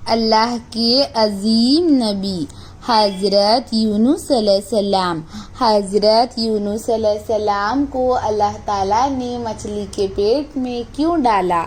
اللہ کے عظیم نبی حضرت یونس علیہ السلام۔ حضرت یونس علیہ السلام کو اللہ تعالیٰ نے مچھلی کے پیٹ میں کیوں ڈالا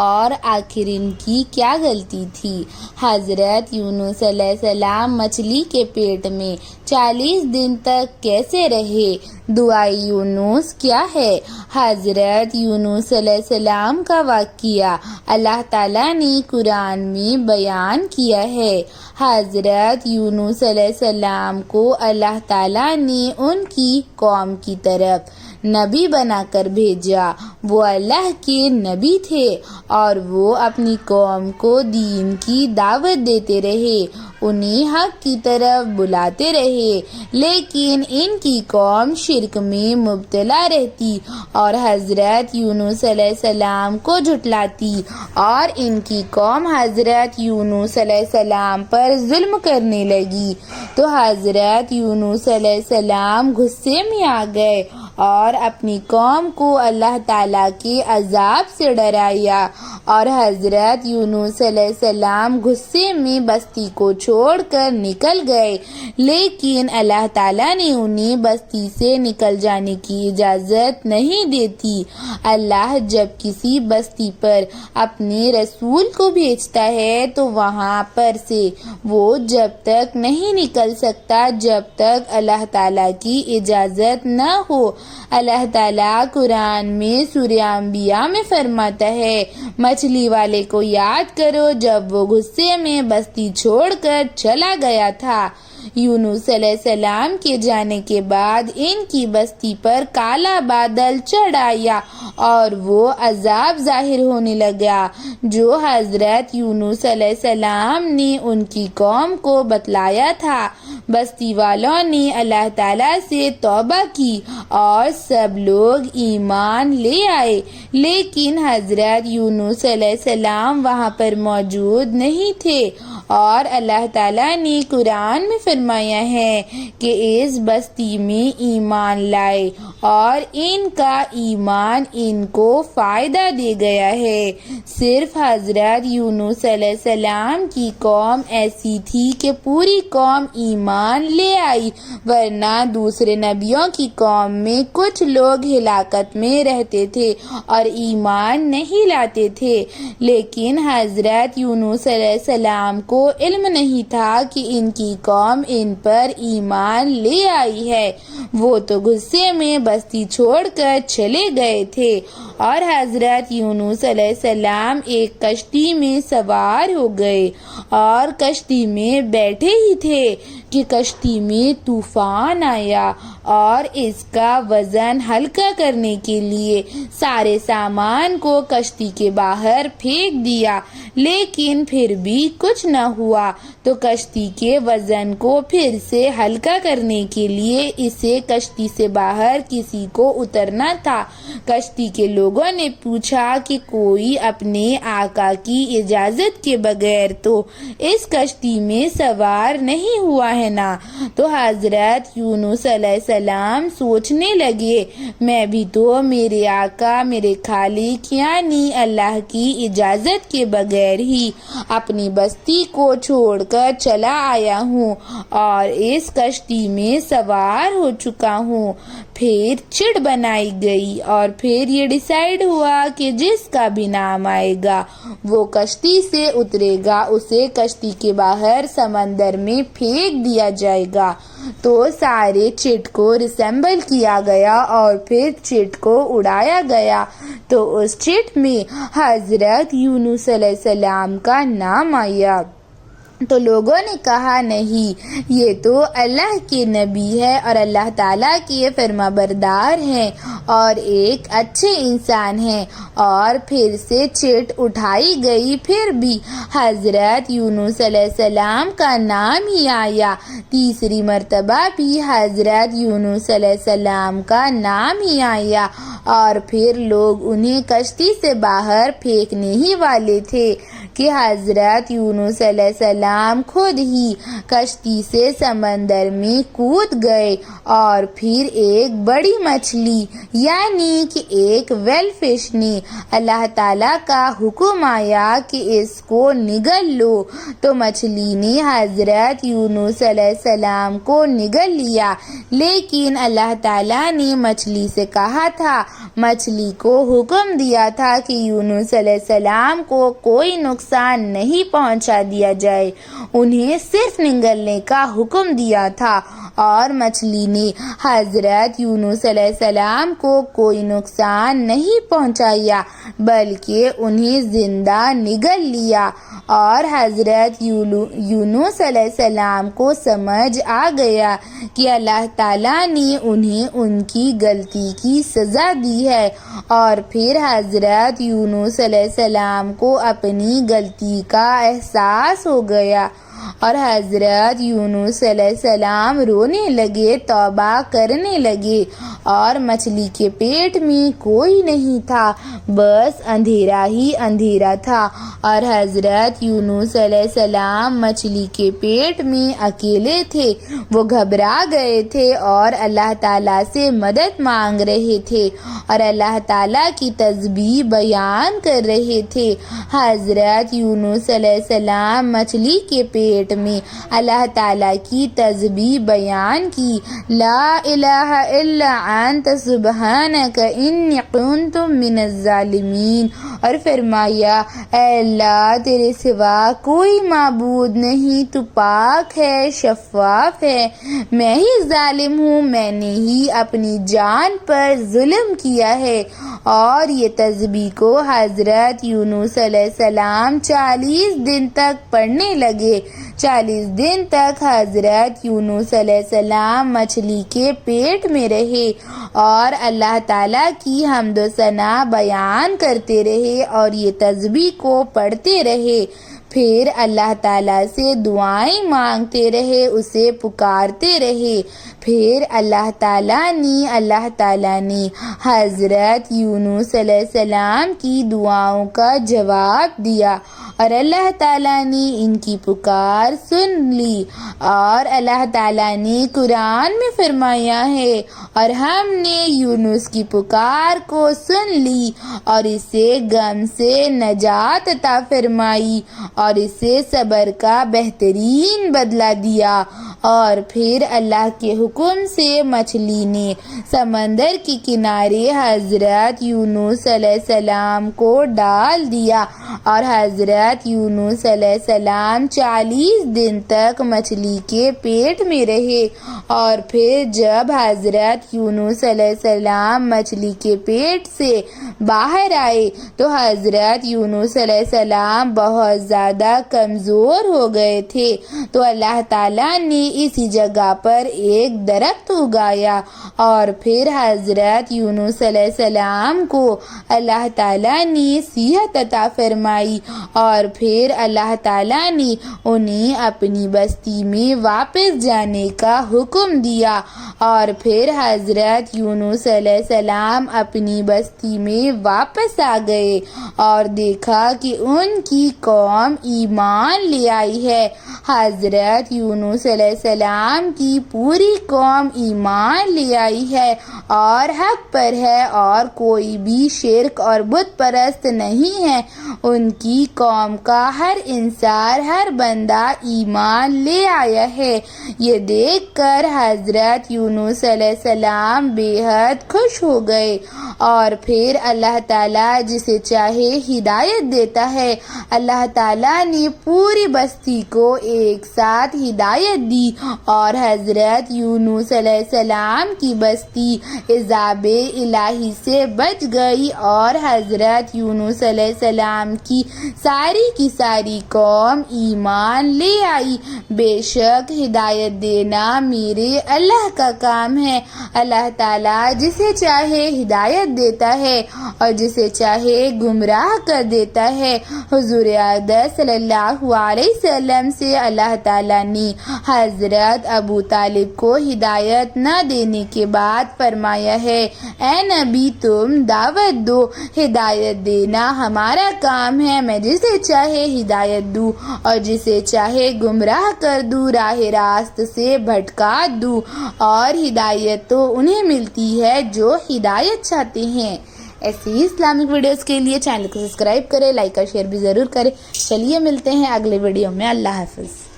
اور آخر ان کی کیا غلطی تھی؟ حضرت یونس علیہ السلام مچھلی کے پیٹ میں 40 دن تک کیسے رہے؟ دعائے یونس کیا ہے؟ حضرت یونس علیہ السلام کا واقعہ اللہ تعالیٰ نے قرآن میں بیان کیا ہے۔ حضرت یونس علیہ السلام کو اللہ تعالیٰ نے ان کی قوم کی طرف نبی بنا کر بھیجا۔ وہ اللہ کے نبی تھے اور وہ اپنی قوم کو دین کی دعوت دیتے رہے، انہیں حق کی طرف بلاتے رہے، لیکن ان کی قوم شرک میں مبتلا رہتی اور حضرت یونس علیہ السلام کو جھٹلاتی، اور ان کی قوم حضرت یونس علیہ السلام پر ظلم کرنے لگی تو حضرت یونس علیہ السلام غصے میں آ گئے اور اپنی قوم کو اللہ تعالیٰ کے عذاب سے ڈرایا، اور حضرت یونس علیہ السلام غصے میں بستی کو چھوڑ کر نکل گئے، لیکن اللہ تعالیٰ نے انہیں بستی سے نکل جانے کی اجازت نہیں دیتی۔ اللہ جب کسی بستی پر اپنے رسول کو بھیجتا ہے تو وہاں پر سے وہ جب تک نہیں نکل سکتا جب تک اللہ تعالیٰ کی اجازت نہ ہو۔ اللہ تعالیٰ قرآن میں سورہ انبیاء میں فرماتا ہے، مچھلی والے کو یاد کرو جب وہ غصے میں بستی چھوڑ کر چلا گیا تھا۔ یونس علیہ السلام کے جانے کے بعد ان کی بستی پر کالا بادل چڑھ آیا اور وہ عذاب ظاہر ہونے لگا جو حضرت یونس علیہ السلام نے ان کی قوم کو بتلایا تھا۔ بستی والوں نے اللہ تعالیٰ سے توبہ کی اور سب لوگ ایمان لے آئے، لیکن حضرت یونس علیہ السلام وہاں پر موجود نہیں تھے، اور اللہ تعالیٰ نے قرآن میں فرمایا ہے کہ اس بستی میں ایمان لائے اور ان کا ایمان ان کو فائدہ دے گیا ہے۔ صرف حضرت یونس علیہ السلام کی قوم ایسی تھی کہ پوری قوم ایمان لے آئی، ورنہ دوسرے نبیوں کی قوم میں کچھ لوگ ہلاکت میں رہتے تھے اور ایمان نہیں لاتے تھے، لیکن حضرت یونس علیہ السلام کو علم نہیں تھا کہ ان کی قوم ان پر ایمان لے آئی ہے۔ وہ تو غصے میں بستی چھوڑ کر چلے گئے تھے، اور حضرت یونس علیہ السلام ایک کشتی میں سوار ہو گئے اور کشتی میں بیٹھے ہی تھے کہ کشتی میں طوفان آیا، اور اس کا وزن ہلکا کرنے کے لیے سارے سامان کو کشتی کے باہر پھینک دیا، لیکن پھر بھی کچھ نہ ہوا تو کشتی کے وزن کو پھر سے ہلکا کرنے کے لیے اسے کشتی سے باہر کسی کو اترنا تھا۔ کشتی کے لوگوں نے پوچھا کہ کوئی اپنے آقا کی اجازت کے بغیر تو اس کشتی میں سوار نہیں ہوا ہے نا؟ تو حضرت یونس علیہ السلام سوچنے لگے، میں بھی تو میرے آقا میرے خالق یعنی اللہ کی اجازت کے بغیر ہی اپنی بستی کو چھوڑ کر چلا آیا ہوں اور اس کشتی میں سوار ہو چکا ہوں۔ پھر چڑ بنائی گئی اور پھر یہ ڈیسائیڈ ہوا کہ جس کا بھی نام آئے گا وہ کشتی سے اترے گا، اسے کشتی کے باہر سمندر میں پھینک دیا جائے گا۔ تو سارے چٹ کو ریسمبل کیا گیا اور پھر چٹ کو اڑایا گیا، تو اس چٹ میں حضرت یونس علیہ السلام کا نام آیا۔ تو لوگوں نے کہا نہیں، یہ تو اللہ کے نبی ہے اور اللہ تعالیٰ کے فرما بردار ہیں اور ایک اچھے انسان ہیں، اور پھر سے چٹ اٹھائی گئی، پھر بھی حضرت یونس علیہ السلام کا نام ہی آیا۔ تیسری مرتبہ بھی حضرت یونس علیہ السلام کا نام ہی آیا، اور پھر لوگ انہیں کشتی سے باہر پھینکنے ہی والے تھے کہ حضرت یونس علیہ السلام خود ہی کشتی سے سمندر میں کود گئے اور پھر ایک بڑی مچھلی یعنی کہ ایک ویل فش نے اللہ تعالیٰ کا حکم آیا کہ اس کو نگل لو تو مچھلی نے حضرت یونس علیہ السلام کو نگل لیا، لیکن اللہ تعالیٰ نے مچھلی سے کہا تھا، مچھلی کو حکم دیا تھا کہ یونس علیہ السلام کو کوئی نقصان نہیں پہنچا دیا جائے، انہیں صرف نگلنے کا حکم دیا تھا اور مچھلی نے حضرت یونس علیہ السلام کو کوئی نقصان نہیں پہنچایا بلکہ انہیں زندہ نگل لیا، اور حضرت یونس علیہ السلام کو سمجھ آ گیا کہ اللہ تعالیٰ نے انہیں ان کی غلطی کی سزا دی ہے، اور پھر حضرت یونس علیہ السلام کو اپنی غلطی کا احساس ہو گیا اور حضرت یونس علیہ السلام رونے لگے، توبہ کرنے لگے، اور مچھلی کے پیٹ میں کوئی نہیں تھا، بس اندھیرا ہی اندھیرا تھا، اور حضرت یونس علیہ السلام مچھلی کے پیٹ میں اکیلے تھے، وہ گھبرا گئے تھے اور اللہ تعالیٰ سے مدد مانگ رہے تھے اور اللہ تعالیٰ کی تسبیح بیان کر رہے تھے۔ حضرت یونس علیہ السلام مچھلی کے پیٹ میں اللہ تعالیٰ کی تسبیح بیان کی، لا الہ الا انت سبحانک انی کنت من الظالمین، اور فرمایا اے اللہ تیرے سوا کوئی معبود نہیں، تو پاک ہے، شفاف ہے، میں ہی ظالم ہوں، میں نے ہی اپنی جان پر ظلم کیا ہے۔ اور یہ تسبیح کو حضرت یونس علیہ السلام 40 دن تک پڑھنے لگے۔ 40 دن تک حضرت یونس علیہ السلام مچھلی کے پیٹ میں رہے اور اللہ تعالیٰ کی حمد و ثنا بیان کرتے رہے اور یہ تسبیح کو پڑھتے رہے، پھر اللہ تعالیٰ سے دعائیں مانگتے رہے، اسے پکارتے رہے، پھر اللہ تعالیٰ نے حضرت یونس علیہ السلام کی دعاؤں کا جواب دیا اور اللہ تعالیٰ نے ان کی پکار سن لی، اور اللہ تعالیٰ نے قرآن میں فرمایا ہے، اور ہم نے یونس کی پکار کو سن لی اور اسے غم سے نجات عطا فرمائی اور اسے صبر کا بہترین بدلہ دیا۔ اور پھر اللہ کے حکم سے مچھلی نے سمندر کے کنارے حضرت یونس علیہ السلام کو ڈال دیا اور حضرت یونس علیہ السلام 40 دن تک مچھلی کے پیٹ میں رہے، اور پھر جب حضرت یونس علیہ السلام مچھلی کے پیٹ سے باہر آئے تو حضرت یونس علیہ السلام بہت زیادہ کمزور ہو گئے تھے، تو اللہ تعالیٰ نے اسی جگہ پر ایک درخت اگایا اور پھر حضرت یونس علیہ السلام کو اللہ تعالیٰ نے صحت عطا فرمائی، اور پھر اللہ تعالیٰ نے انہیں اپنی بستی میں واپس جانے کا حکم دیا، اور پھر حضرت یونس علیہ السلام اپنی بستی میں واپس آ گئے اور دیکھا کہ ان کی قوم ایمان لے آئی ہے۔ حضرت یونس علیہ السلام کی پوری قوم ایمان لے آئی ہے اور حق پر ہے اور کوئی بھی شرک اور بت پرست نہیں ہے، ان کی قوم کا ہر انسان، ہر بندہ ایمان لے آیا ہے۔ یہ دیکھ کر حضرت یونس علیہ السلام بے حد خوش ہو گئے، اور پھر اللہ تعالیٰ جسے چاہے ہدایت دیتا ہے، اللہ تعالیٰ نے پوری بستی کو ایک ساتھ ہدایت دی اور حضرت یونس علیہ السلام کی بستی عذاب الہی سے بچ گئی، اور حضرت یونس علیہ السلام کی ساری قوم ایمان لے آئی۔ بے شک ہدایت دینا میرے اللہ کا کام ہے، اللہ تعالیٰ جسے چاہے ہدایت دیتا ہے اور جسے چاہے گمراہ کر دیتا ہے۔ حضور اقدس صلی اللہ علیہ وسلم سے اللہ تعالیٰ نے حضرت ابو طالب کو ہدایت نہ دینے کے بعد فرمایا ہے اے نبی تم دعوت دو، ہدایت دینا ہمارا کام ہے، میں جسے چاہے ہدایت دوں اور جسے چاہے گمراہ کر دوں، راہ راست سے بھٹکا دوں، اور ہدایت تو انہیں ملتی ہے جو ہدایت چاہتے ہیں۔ ایسی ہی اسلامک ویڈیوز کے لیے چینل کو سبسکرائب کریں، لائک اور شیئر بھی ضرور کریں۔ چلیے ملتے ہیں اگلے ویڈیو میں، اللہ حافظ۔